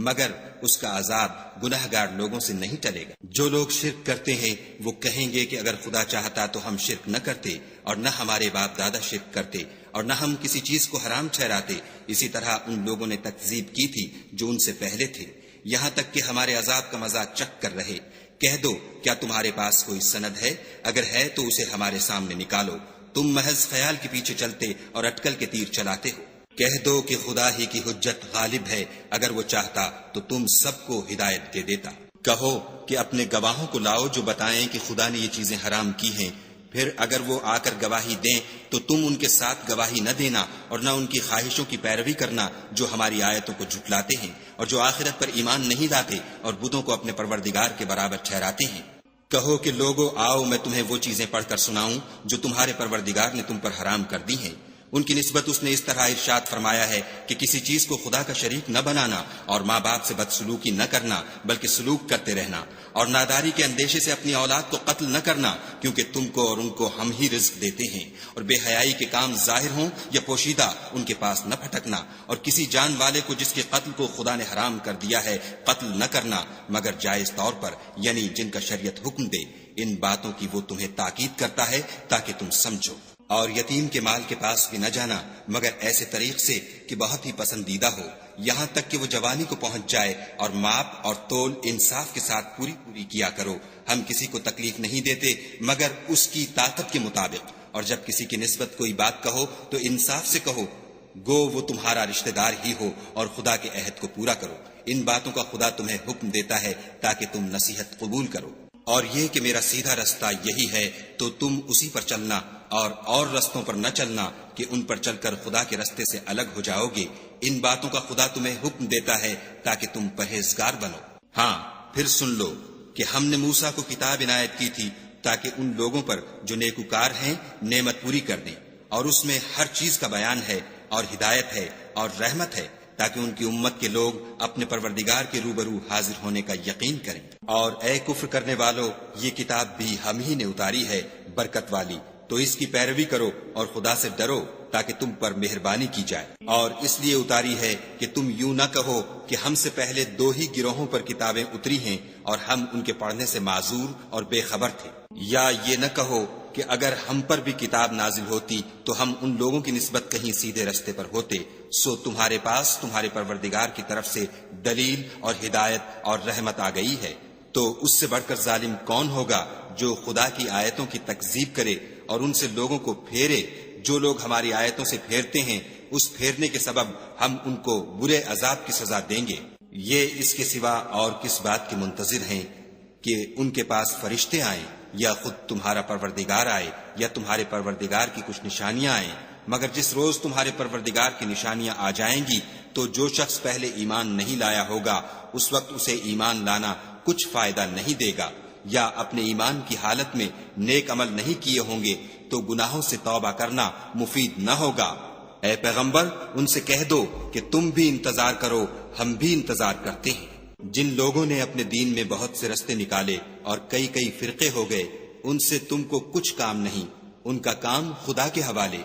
مگر اس کا عذاب گناہگار لوگوں سے نہیں ٹلے گا۔ جو لوگ شرک کرتے ہیں وہ کہیں گے کہ اگر خدا چاہتا تو ہم شرک نہ کرتے، اور نہ ہمارے باپ دادا شرک کرتے، اور نہ ہم کسی چیز کو حرام ٹھہراتے۔ اسی طرح ان لوگوں نے تکذیب کی تھی جو ان سے پہلے تھے، یہاں تک کہ ہمارے عذاب کا مزہ چکھ کر رہے۔ کہہ دو کیا تمہارے پاس کوئی سند ہے؟ اگر ہے تو اسے ہمارے سامنے نکالو، تم محض خیال کے پیچھے چلتے اور اٹکل کے تیر چلاتے ہو۔ کہہ دو کہ خدا ہی کی حجت غالب ہے، اگر وہ چاہتا تو تم سب کو ہدایت دے دیتا۔ کہو کہ اپنے گواہوں کو لاؤ جو بتائیں کہ خدا نے یہ چیزیں حرام کی ہیں، پھر اگر وہ آ کر گواہی دیں تو تم ان کے ساتھ گواہی نہ دینا اور نہ ان کی خواہشوں کی پیروی کرنا جو ہماری آیتوں کو جھٹلاتے ہیں اور جو آخرت پر ایمان نہیں لاتے اور بتوں کو اپنے پروردگار کے برابر ٹھہراتے ہیں۔ کہو کہ لوگو آؤ میں تمہیں وہ چیزیں پڑھ کر سناؤں جو تمہارے پروردگار نے تم پر حرام کر دی ہیں۔ ان کی نسبت اس نے اس طرح ارشاد فرمایا ہے کہ کسی چیز کو خدا کا شریک نہ بنانا، اور ماں باپ سے بدسلوکی نہ کرنا بلکہ سلوک کرتے رہنا، اور ناداری کے اندیشے سے اپنی اولاد کو قتل نہ کرنا، کیونکہ تم کو اور ان کو ہم ہی رزق دیتے ہیں، اور بے حیائی کے کام ظاہر ہوں یا پوشیدہ ان کے پاس نہ پھٹکنا، اور کسی جان والے کو جس کے قتل کو خدا نے حرام کر دیا ہے قتل نہ کرنا مگر جائز طور پر، یعنی جن کا شریعت حکم دے۔ ان باتوں کی وہ تمہیں تاکید کرتا ہے تاکہ تم سمجھو۔ اور یتیم کے مال کے پاس بھی نہ جانا مگر ایسے طریق سے کہ بہت ہی پسندیدہ ہو، یہاں تک کہ وہ جوانی کو پہنچ جائے، اور ماپ اور تول انصاف کے ساتھ پوری کیا کرو۔ ہم کسی کو تکلیف نہیں دیتے مگر اس کی طاقت کے مطابق، اور جب کسی کی نسبت کوئی بات کہو تو انصاف سے کہو، گو وہ تمہارا رشتہ دار ہی ہو، اور خدا کے عہد کو پورا کرو۔ ان باتوں کا خدا تمہیں حکم دیتا ہے تاکہ تم نصیحت قبول کرو۔ اور یہ کہ میرا سیدھا رستہ یہی ہے تو تم اسی پر چلنا، اور رستوں پر نہ چلنا کہ ان پر چل کر خدا کے رستے سے الگ ہو جاؤ گے۔ ان باتوں کا خدا تمہیں حکم دیتا ہے تاکہ تم پرہیزگار بنو۔ ہاں پھر سن لو کہ ہم نے موسیٰ کو کتاب عنایت کی تھی تاکہ ان لوگوں پر جو نیکوکار ہیں نعمت پوری کر دیں، اور اس میں ہر چیز کا بیان ہے اور ہدایت ہے اور رحمت ہے، تاکہ ان کی امت کے لوگ اپنے پروردگار کے روبرو حاضر ہونے کا یقین کریں۔ اور اے کفر کرنے والو، یہ کتاب بھی ہم ہی نے اتاری ہے برکت والی، تو اس کی پیروی کرو اور خدا سے ڈرو تاکہ تم پر مہربانی کی جائے۔ اور اس لیے اتاری ہے کہ تم یوں نہ کہو کہ ہم سے پہلے 2 ہی گروہوں پر کتابیں اتری ہیں اور ہم ان کے پڑھنے سے معذور اور بے خبر تھے، یا یہ نہ کہو کہ اگر ہم پر بھی کتاب نازل ہوتی تو ہم ان لوگوں کی نسبت کہیں سیدھے رستے پر ہوتے، سو تمہارے پاس تمہارے پروردگار کی طرف سے دلیل اور ہدایت اور رحمت آ گئی ہے۔ تو اس سے بڑھ کر ظالم کون ہوگا جو خدا کی آیتوں کی تکذیب کرے اور ان سے لوگوں کو پھیرے؟ جو لوگ ہماری آیتوں سے پھیرتے ہیں اس پھیرنے کے سبب ہم ان کو برے عذاب کی سزا دیں گے۔ یہ اس کے سوا اور کس بات کے منتظر ہیں کہ ان کے پاس فرشتے آئیں یا خود تمہارا پروردگار آئے یا تمہارے پروردگار کی کچھ نشانیاں آئیں، مگر جس روز تمہارے پروردگار کی نشانیاں آ جائیں گی تو جو شخص پہلے ایمان نہیں لایا ہوگا اس وقت اسے ایمان لانا کچھ فائدہ نہیں دے گا، یا اپنے ایمان کی حالت میں نیک عمل نہیں کیے ہوں گے تو گناہوں سے توبہ کرنا مفید نہ ہوگا۔ اے پیغمبر ان سے کہہ دو کہ تم بھی انتظار کرو، ہم بھی انتظار کرتے ہیں۔ جن لوگوں نے اپنے دین میں بہت سے رستے نکالے اور کئی کئی فرقے ہو گئے، ان سے تم کو کچھ کام نہیں، ان کا کام خدا کے حوالے،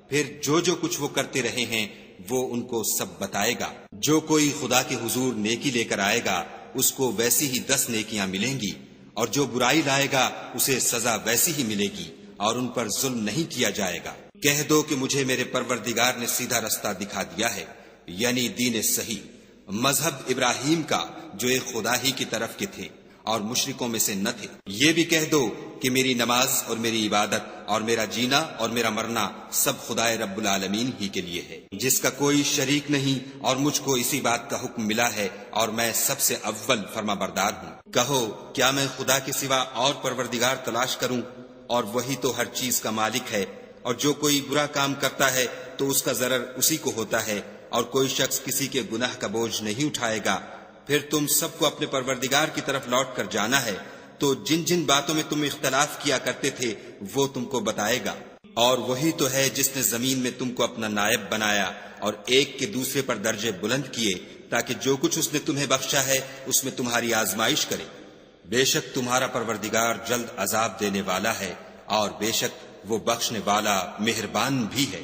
پھر جو کچھ وہ کرتے رہے ہیں وہ ان کو سب بتائے گا۔ جو کوئی خدا کے حضور نیکی لے کر آئے گا اس کو ویسی ہی 10 نیکیاں ملیں گی، اور جو برائی لائے گا اسے سزا ویسی ہی ملے گی، اور ان پر ظلم نہیں کیا جائے گا۔ کہہ دو کہ مجھے میرے پروردگار نے سیدھا رستہ دکھا دیا ہے، یعنی دین صحیح، مذہب ابراہیم کا جو ایک خدا ہی کی طرف کے تھے اور مشرکوں میں سے نہ تھے۔ یہ بھی کہہ دو کہ میری نماز اور میری عبادت اور میرا جینا اور میرا مرنا سب خدائے رب العالمین ہی کے لیے ہے، جس کا کوئی شریک نہیں، اور مجھ کو اسی بات کا حکم ملا ہے اور میں سب سے اول فرما بردار ہوں۔ کہو کیا میں خدا کے سوا اور پروردگار تلاش کروں؟ اور وہی تو ہر چیز کا مالک ہے، اور جو کوئی برا کام کرتا ہے تو اس کا ضرر اسی کو ہوتا ہے، اور کوئی شخص کسی کے گناہ کا بوجھ نہیں اٹھائے گا۔ پھر تم سب کو اپنے پروردگار کی طرف لوٹ کر جانا ہے، تو جن جن باتوں میں تم اختلاف کیا کرتے تھے وہ تم کو بتائے گا۔ اور وہی تو ہے جس نے زمین میں تم کو اپنا نائب بنایا اور ایک کے دوسرے پر درجے بلند کیے، تاکہ جو کچھ اس نے تمہیں بخشا ہے اس میں تمہاری آزمائش کرے۔ بے شک تمہارا پروردگار جلد عذاب دینے والا ہے، اور بے شک وہ بخشنے والا مہربان بھی ہے۔